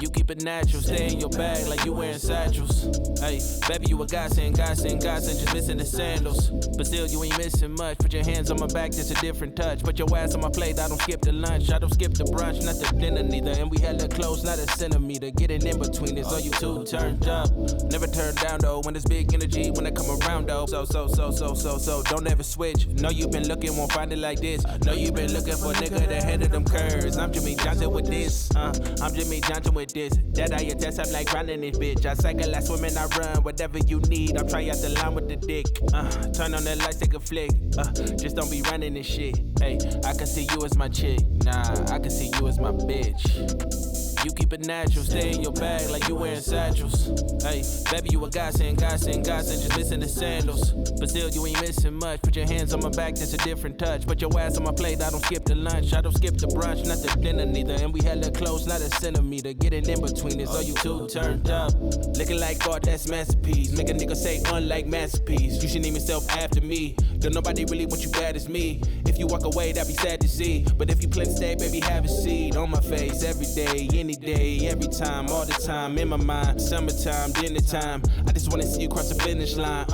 You keep it natural, stay in your bag like you wearing satchels. Hey, baby, you a godsend, just missing the sandals. But still, you ain't missing much. Put your hands on my back, that's a different touch. Put your ass on my plate, I don't skip the lunch. I don't skip the brunch, not the dinner neither. And we hella close, not a centimeter. Getting in between is all you two turned up. Never turn down though, when there's big energy, when I come around though. So, don't ever switch. Know you been looking, won't find it like this. Know you been looking for a nigga that handle them curves. I'm Jimmy Johnson with this, I'm Jimmy Johnson with this. That I attest, I'm like grinding this bitch. I cycle, I swim and I run, whatever you need. I'll try out the line with the dick. Turn on the lights, take a flick. Just don't be running this shit. Hey, I can see you as my chick. Nah, I can see you as my bitch. You keep it natural, stay in your bag like you wearing satchels. Hey, baby, you a godsend, just missing the sandals. But still, you ain't missing much. Put your hands on my back, that's a different touch. Put your ass on my plate, I don't skip the lunch. I don't skip the brunch, not the dinner neither. And we hella close, not a centimeter. Getting in between is all you two turned up. Looking like God, that's masterpiece. Make a nigga say unlike masterpiece. You shouldn't even self after me. Don't nobody really want you bad as me. If you walk away, that'd be sad to see. But if you plan to stay, baby, have a seat on my face every day, any day, every time, all the time, in my mind. Summertime, dinner time. I just wanna see you cross the finish line,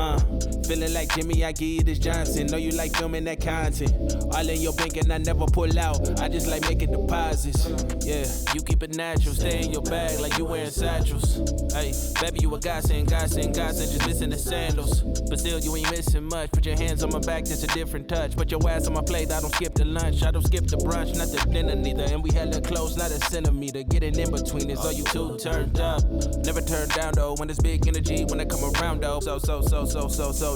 Feeling like Jimmy, I give you this Johnson. Know you like filming that content. All in your bank and I never pull out. I just like making deposits. Yeah, you keep it natural, stay in your bag like you wearing satchels. Hey, baby, you a godsend, just missing the sandals. But still, you ain't missing much. Put your hands on my back, that's a different touch. Put your ass on my plate, I don't skip the lunch. I don't skip the brunch, not the dinner neither. And we hella close, not a centimeter. Getting in between is all you two turned up. Never turn down though, when there's big energy, when I come around though. So,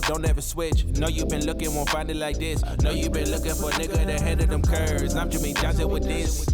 don't ever switch. Know you been looking, won't find it like this. Know you been looking for a nigga that handle them curves. I'm Jimmy Johnson with this.